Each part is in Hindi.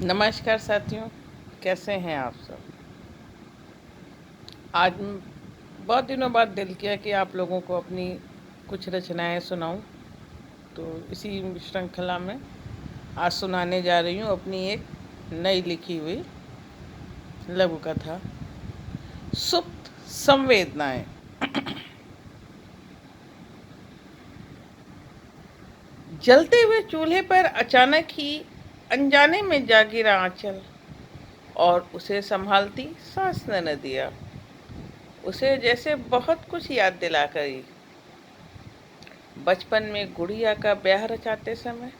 नमस्कार साथियों, कैसे हैं आप सब। आज बहुत दिनों बाद दिल किया कि आप लोगों को अपनी कुछ रचनाएं सुनाऊं। तो इसी श्रृंखला में आज सुनाने जा रही हूं अपनी एक नई लिखी हुई लघु कथा, सुप्त संवेदनाएं। जलते हुए चूल्हे पर अचानक ही अनजाने में जा गिरा आंचल, और उसे संभालती सांस न दिया। उसे जैसे बहुत कुछ याद दिला गई। बचपन में गुड़िया का ब्याह रचाते समय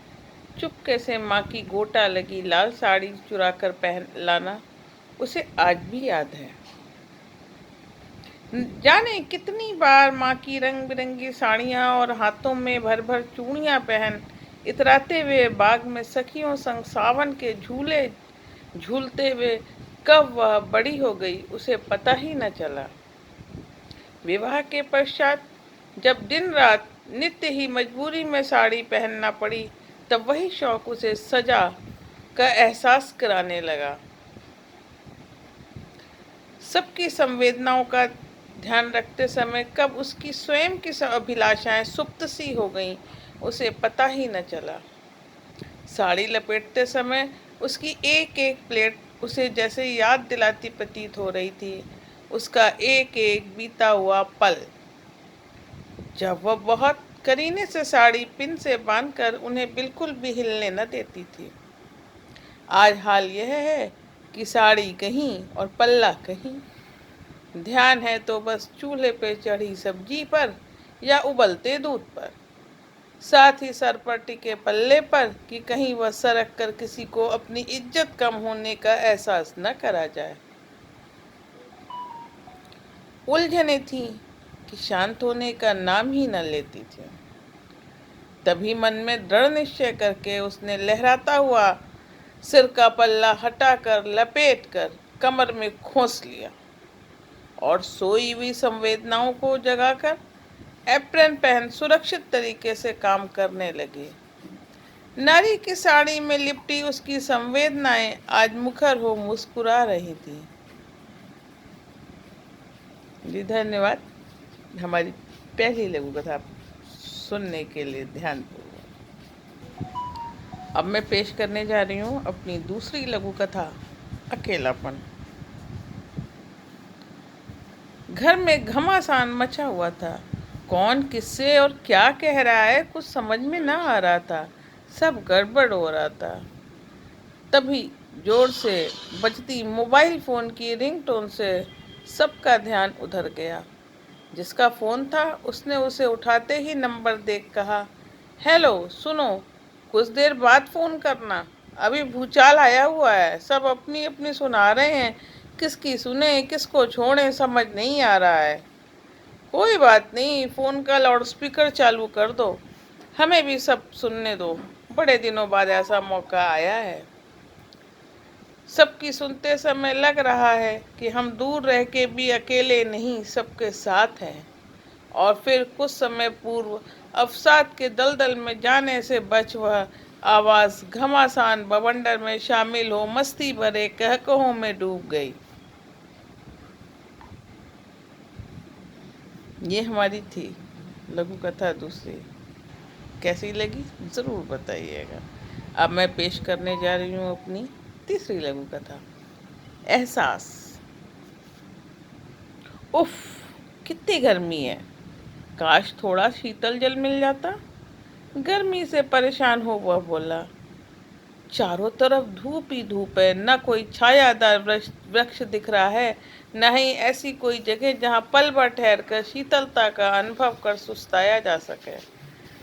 चुपके से माँ की गोटा लगी लाल साड़ी चुरा कर पहन लाना उसे आज भी याद है। जाने कितनी बार माँ की रंग बिरंगी साड़ियाँ और हाथों में भर भर चूड़ियाँ पहन इतराते हुए बाग में सखियों संग सावन के झूले झूलते हुए कब वह बड़ी हो गई उसे पता ही न चला। विवाह के पश्चात जब दिन रात नित्य ही मजबूरी में साड़ी पहनना पड़ी, तब वही शौक उसे सजा का एहसास कराने लगा। सबकी संवेदनाओं का ध्यान रखते समय कब उसकी स्वयं की अभिलाषाएं सुप्त सी हो गईं, उसे पता ही न चला। साड़ी लपेटते समय उसकी एक एक प्लेट उसे जैसे याद दिलाती प्रतीत हो रही थी, उसका एक एक बीता हुआ पल, जब वह बहुत करीने से साड़ी पिन से बांधकर उन्हें बिल्कुल भी हिलने न देती थी। आज हाल यह है कि साड़ी कहीं और पल्ला कहीं। ध्यान है तो बस चूल्हे पे चढ़ी सब्जी पर या उबलते दूध पर, साथ ही सर पर टिके पल्ले पर कि कहीं वह सरक कर किसी को अपनी इज्जत कम होने का एहसास न करा जाए। उलझने थी कि शांत होने का नाम ही न लेती थी। तभी मन में दृढ़ निश्चय करके उसने लहराता हुआ सिर का पल्ला हटाकर लपेटकर कमर में खोस लिया और सोई हुई संवेदनाओं को जगाकर एप्रन पहन सुरक्षित तरीके से काम करने लगी। नारी की साड़ी में लिपटी उसकी संवेदनाएं आज मुखर हो मुस्कुरा रही थी। जी धन्यवाद हमारी पहली लघु कथा सुनने के लिए ध्यानपूर्वक। अब मैं पेश करने जा रही हूँ अपनी दूसरी लघु कथा, अकेलापन। घर में घमासान मचा हुआ था। कौन किससे और क्या कह रहा है कुछ समझ में न आ रहा था। सब गड़बड़ हो रहा था। तभी जोर से बजती मोबाइल फोन की रिंगटोन से सबका ध्यान उधर गया। जिसका फोन था उसने उसे उठाते ही नंबर देख कहा, हेलो सुनो, कुछ देर बाद फोन करना, अभी भूचाल आया हुआ है, सब अपनी अपनी सुना रहे हैं, किसकी सुने किसको छोड़े समझ नहीं आ रहा है। कोई बात नहीं, फोन का लाउड स्पीकर चालू कर दो, हमें भी सब सुनने दो, बड़े दिनों बाद ऐसा मौका आया है। सबकी सुनते समय लग रहा है कि हम दूर रह के भी अकेले नहीं, सबके साथ हैं। और फिर कुछ समय पूर्व अवसाद के दलदल में जाने से बच वह आवाज घमासान बवंडर में शामिल हो मस्ती भरे कहकहों में डूब गई। ये हमारी थी लघु कथा दूसरी। कैसी लगी ज़रूर बताइएगा। अब मैं पेश करने जा रही हूँ अपनी तीसरी लघु कथा, एहसास। उफ, कितनी गर्मी है, काश थोड़ा शीतल जल मिल जाता। गर्मी से परेशान हो वह बोला। चारों तरफ धूप ही धूप है, न कोई छायादार वृक्ष दिख रहा है, न ही ऐसी कोई जगह जहाँ पल भर ठहर कर शीतलता का अनुभव कर सुस्ताया जा सके।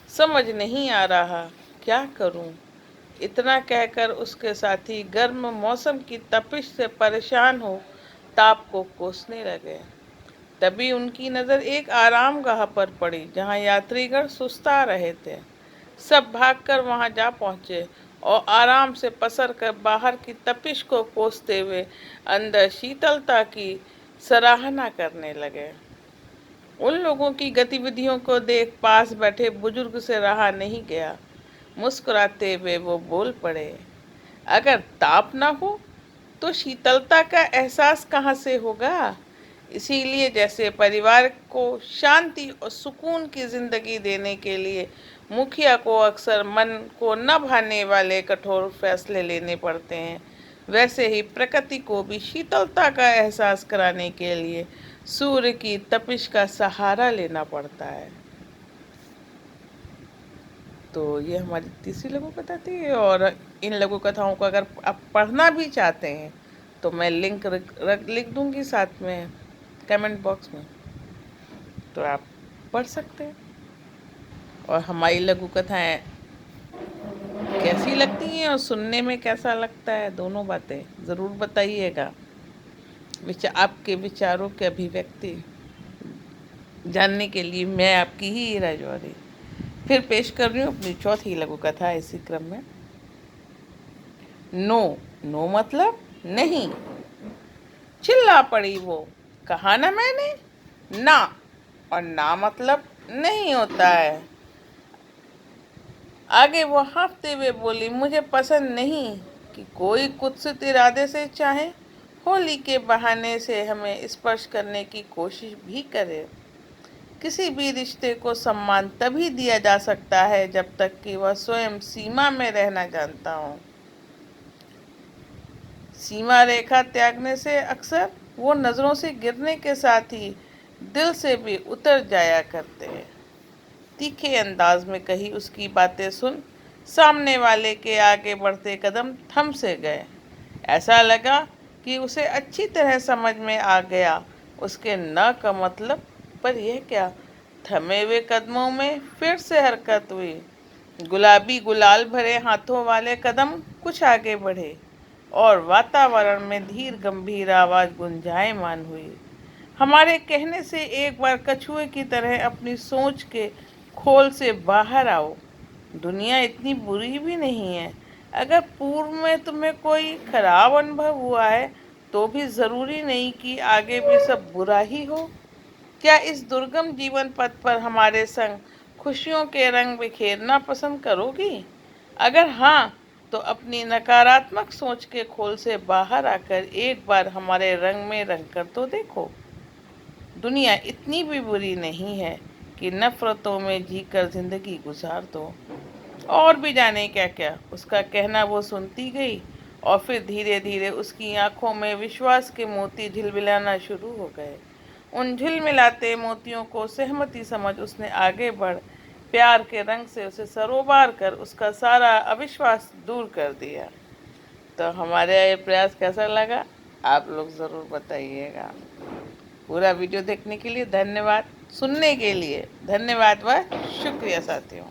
समझ नहीं आ रहा क्या करूं। इतना कहकर उसके साथी गर्म मौसम की तपिश से परेशान हो ताप को कोसने लगे। तभी उनकी नज़र एक आरामगाह पर पड़ी जहाँ यात्रीगण सुस्ता रहे थे। सब भागकर वहां जा पहुंचे और आराम से पसर कर बाहर की तपिश को कोसते हुए अंदर शीतलता की सराहना करने लगे। उन लोगों की गतिविधियों को देख पास बैठे बुजुर्ग से रहा नहीं गया। मुस्कुराते हुए वो बोल पड़े, अगर ताप ना हो तो शीतलता का एहसास कहाँ से होगा। इसीलिए जैसे परिवार को शांति और सुकून की जिंदगी देने के लिए मुखिया को अक्सर मन को न भाने वाले कठोर फैसले लेने पड़ते हैं, वैसे ही प्रकृति को भी शीतलता का एहसास कराने के लिए सूर्य की तपिश का सहारा लेना पड़ता है। तो ये हमारी तीसरी लघु कथा थी। और इन लघु कथाओं को अगर आप पढ़ना भी चाहते हैं तो मैं लिंक लिख दूंगी साथ में कमेंट बॉक्स में, तो आप पढ़ सकते हैं। और हमारी लघु कथाएं कैसी लगती हैं और सुनने में कैसा लगता है, दोनों बातें ज़रूर बताइएगा। आपके विचारों की अभिव्यक्ति जानने के लिए मैं आपकी ही हीरा जौहरी फिर पेश कर रही हूँ अपनी चौथी लघु कथा इसी क्रम में। नो। नो मतलब नहीं। चिल्ला पड़ी वो, कहा ना मैंने ना। और ना मतलब नहीं होता है। आगे वो हाँफते हुए बोली, मुझे पसंद नहीं कि कोई कुत्सित इरादे से चाहे होली के बहाने से हमें स्पर्श करने की कोशिश भी करे। किसी भी रिश्ते को सम्मान तभी दिया जा सकता है जब तक कि वह स्वयं सीमा में रहना जानता हो। सीमा रेखा त्यागने से अक्सर वो नजरों से गिरने के साथ ही दिल से भी उतर जाया करते हैं। तीखे अंदाज में कही उसकी बातें सुन सामने वाले के आगे बढ़ते कदम थम से गए। ऐसा लगा कि उसे अच्छी तरह समझ में आ गया उसके न का मतलब। पर यह क्या, थमे हुए कदमों में फिर से हरकत हुई। गुलाबी गुलाल भरे हाथों वाले कदम कुछ आगे बढ़े और वातावरण में धीर गंभीर आवाज गुंजायमान हुई। हमारे कहने से एक बार कछुए की तरह अपनी सोच के खोल से बाहर आओ। दुनिया इतनी बुरी भी नहीं है। अगर पूर्व में तुम्हें कोई खराब अनुभव हुआ है तो भी जरूरी नहीं कि आगे भी सब बुरा ही हो। क्या इस दुर्गम जीवन पथ पर हमारे संग खुशियों के रंग बिखेरना पसंद करोगी? अगर हाँ, तो अपनी नकारात्मक सोच के खोल से बाहर आकर एक बार हमारे रंग में रंग कर तो देखो। दुनिया इतनी भी बुरी नहीं है कि नफरतों में जीकर जिंदगी गुजार दो। और भी जाने क्या क्या उसका कहना वो सुनती गई। और फिर धीरे धीरे उसकी आंखों में विश्वास के मोती झिलमिलाना शुरू हो गए। उन झिलमिलाते मोतियों को सहमति समझ उसने आगे बढ़ प्यार के रंग से उसे सरोबार कर उसका सारा अविश्वास दूर कर दिया। तो हमारे ये प्रयास कैसा लगा आप लोग ज़रूर बताइएगा। पूरा वीडियो देखने के लिए धन्यवाद, सुनने के लिए धन्यवाद व शुक्रिया साथियों।